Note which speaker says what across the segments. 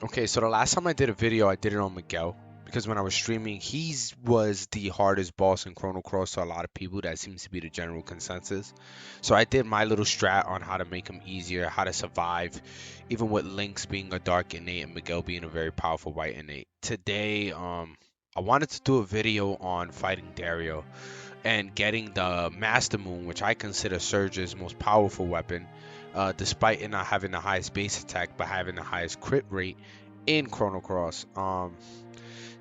Speaker 1: Okay, so the last time I did a video, I did it on Miguel because when I was streaming, he was the hardest boss in Chrono Cross to a lot of people. That seems to be the general consensus. So I did my little strat on how to make him easier, how to survive, even with Lynx being a dark innate and Miguel being a very powerful white innate. Today, I wanted to do a video on fighting Dario and getting the Mastermune, which I consider Serge's most powerful weapon, despite it not having the highest base attack but having the highest crit rate in Chrono Cross.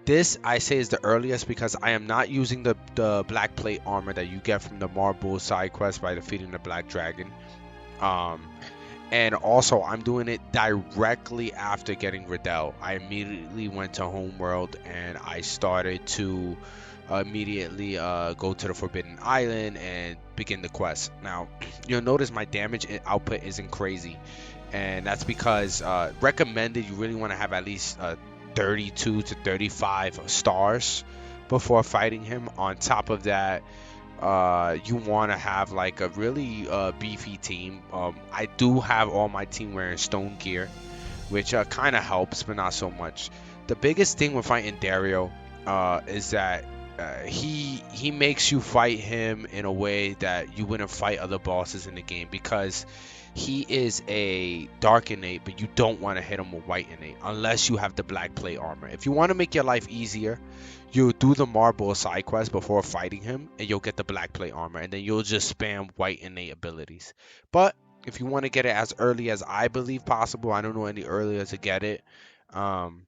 Speaker 1: This I say is the earliest because I am not using the black plate armor that you get from the Marble side quest by defeating the Black Dragon. Um, and also I'm doing it directly after getting Riddel. I immediately went to Homeworld and I started to immediately go to the Forbidden Island and begin the quest. Now, you'll notice my damage output isn't crazy, and that's because recommended you really want to have at least 32 to 35 stars before fighting him. On top of that, you want to have like a really beefy team. I do have all my team wearing stone gear, which kind of helps, but not so much. The biggest thing with fighting Dario is that he makes you fight him in a way that you wouldn't fight other bosses in the game because he is a dark innate, but you don't want to hit him with white innate unless you have the black plate armor. If you want to make your life easier, you'll do the marble side quest before fighting him, and you'll get the black plate armor, and then you'll just spam white innate abilities. But if you want to get it as early as I believe possible, I don't know any earlier to get it. Um,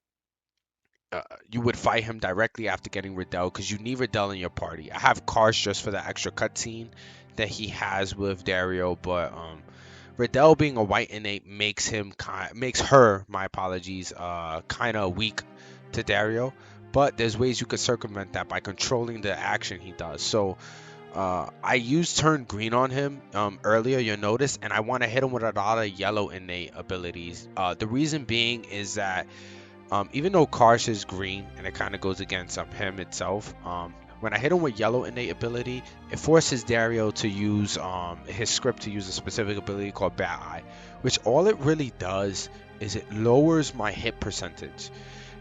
Speaker 1: you would fight him directly after getting Riddel because you need Riddel in your party. I have Karsh just for the extra cutscene that he has with Dario, but Riddel being a white innate makes her, my apologies, kind of weak to Dario. But there's ways you could circumvent that by controlling the action he does. So I used turn green on him earlier, you'll notice, and I want to hit him with a lot of yellow innate abilities. The reason being is that even though Karsh is green and it kind of goes against him itself, when I hit him with yellow innate ability, it forces Dario to use his script to use a specific ability called Bat Eye, which all it really does is it lowers my hit percentage.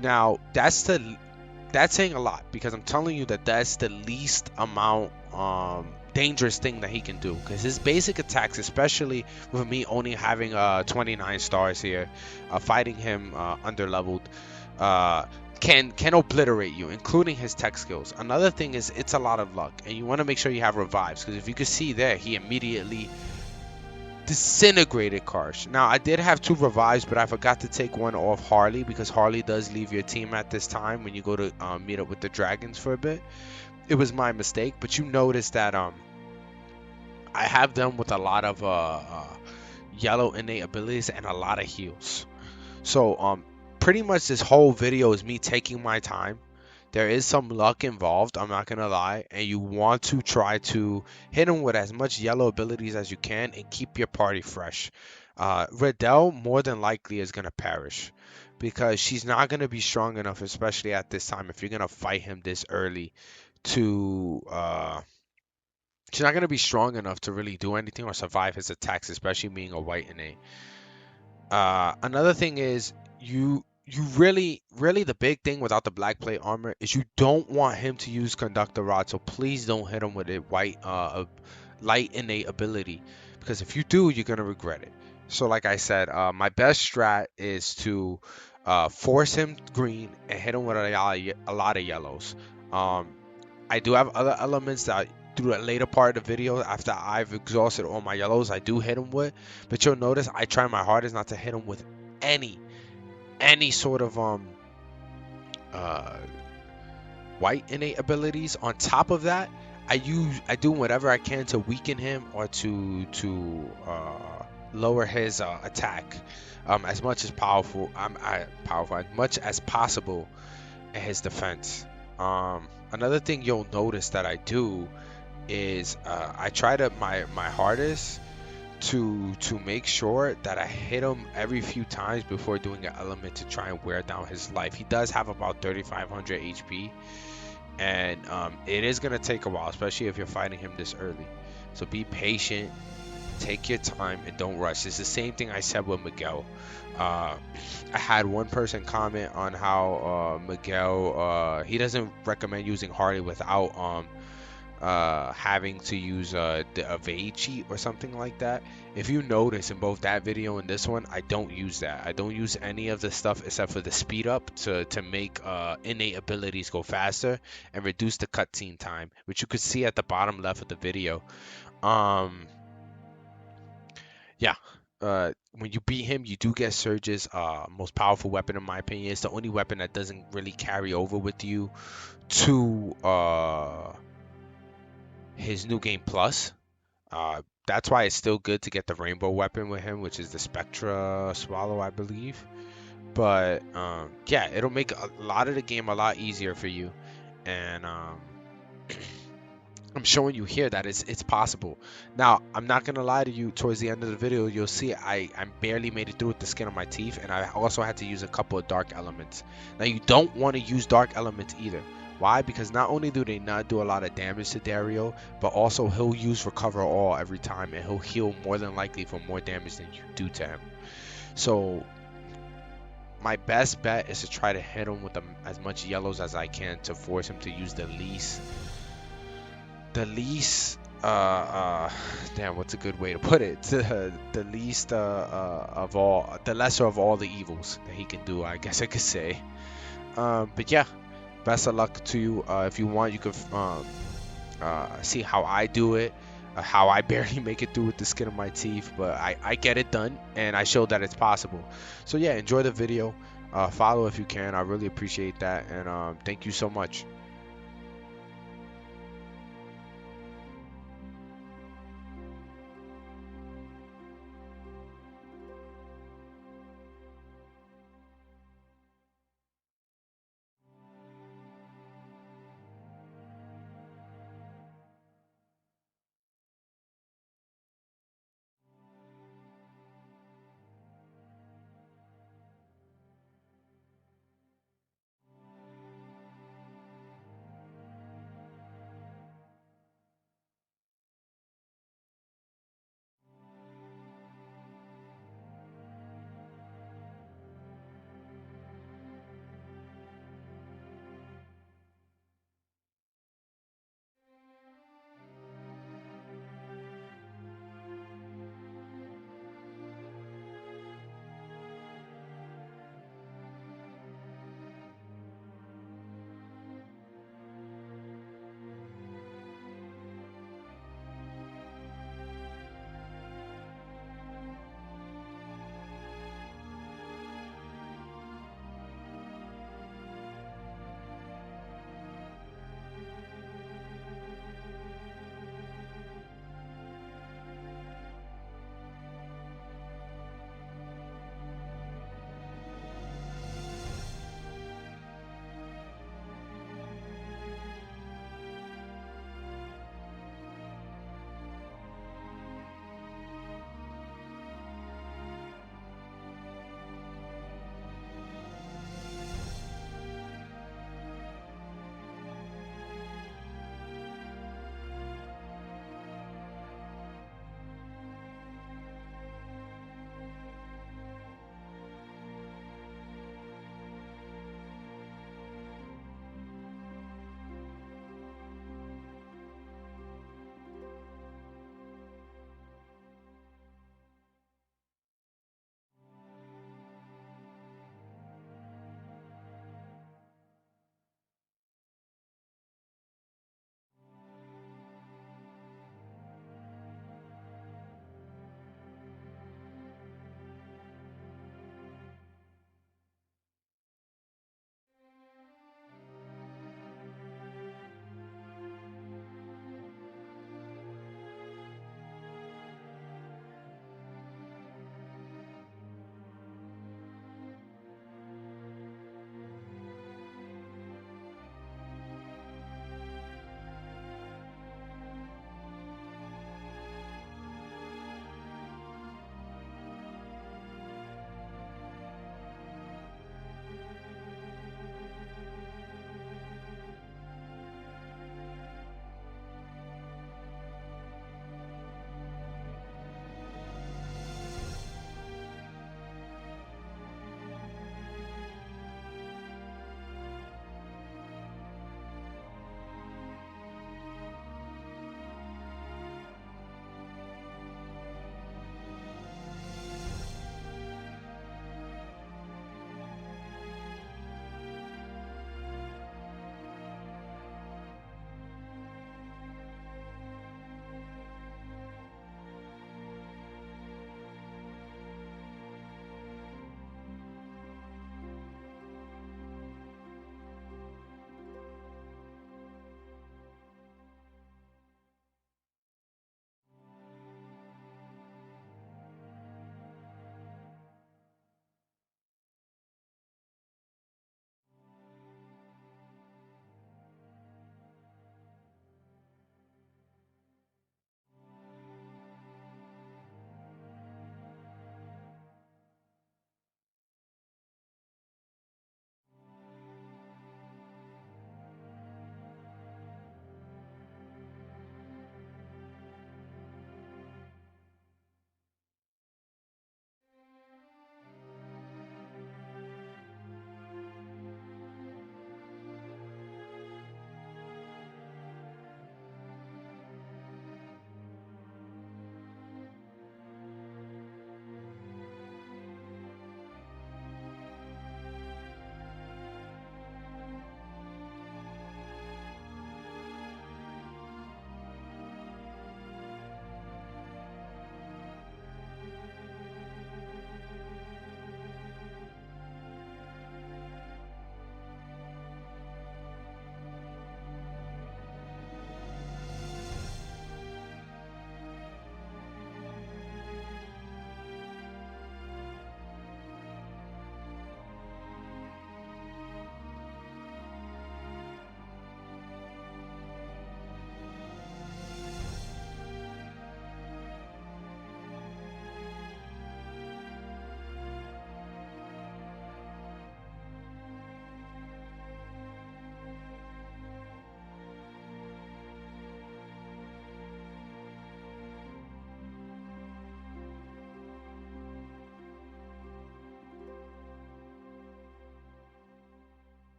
Speaker 1: Now that's saying a lot because I'm telling you that that's the least amount dangerous thing that he can do because his basic attacks, especially with me only having 29 stars here, fighting him under leveled, can obliterate you, including his tech skills. Another thing is it's a lot of luck, and you want to make sure you have revives because if you could see there, he immediately disintegrated Karsh. Now I did have 2 revives, but I forgot to take one off Harley because Harley does leave your team at this time when you go to meet up with the dragons for a bit. It was my mistake, but you notice that I have them with a lot of yellow innate abilities and a lot of heals. So pretty much this whole video is me taking my time. There is some luck involved, I'm not gonna lie, and you want to try to hit him with as much yellow abilities as you can and keep your party fresh. Riddel more than likely is gonna perish because she's not gonna be strong enough, especially at this time. If you're gonna fight him this early, to she's not gonna be strong enough to really do anything or survive his attacks, especially being a white innate. Another thing is you really the big thing without the black plate armor is you don't want him to use conductor rod. So please don't hit him with a light innate ability because if you do, you're gonna regret it. So like I said, my best strat is to force him green and hit him with a lot of yellows. Um, I do have other elements that through the later part of the video after I've exhausted all my yellows I do hit him with, but you'll notice I try my hardest not to hit him with any sort of uh white innate abilities. On top of that, I do whatever I can to weaken him or to lower his attack as much as as much as possible in his defense. Another thing you'll notice that I do is I try to my hardest to make sure that I hit him every few times before doing an element to try and wear down his life. He does have about 3,500 HP, and it is gonna take a while, especially if you're fighting him this early. So be patient, take your time and don't rush. It's the same thing I said with Miguel. I had one person comment on how Miguel he doesn't recommend using Harley without having to use the evade cheat or something like that. If you notice in both that video and this one, I don't use that. I don't use any of the stuff except for the speed up to make innate abilities go faster and reduce the cutscene time, which you could see at the bottom left of the video. Yeah. When you beat him, you do get Serge's most powerful weapon, in my opinion. It's the only weapon that doesn't really carry over with you to his new game plus. That's why it's still good to get the rainbow weapon with him, which is the Spectra Swallow, I believe. But yeah, it'll make a lot of the game a lot easier for you. And I'm showing you here that it's possible. Now, I'm not gonna lie to you. Towards the end of the video, you'll see I barely made it through with the skin on my teeth, and I also had to use a couple of dark elements. Now, you don't want to use dark elements either. Why? Because not only do they not do a lot of damage to Dario, but also he'll use Recover All every time, and he'll heal more than likely for more damage than you do to him. So my best bet is to try to hit him with as much yellows as I can to force him to use the least damn, what's a good way to put it, the least of all, the lesser of all the evils that he can do, I guess I could say. But yeah, best of luck to you. If you want, you could see how I do it, how I barely make it through with the skin of my teeth, but I get it done, and I show that it's possible. So yeah, enjoy the video, follow if you can. I really appreciate that, and thank you so much.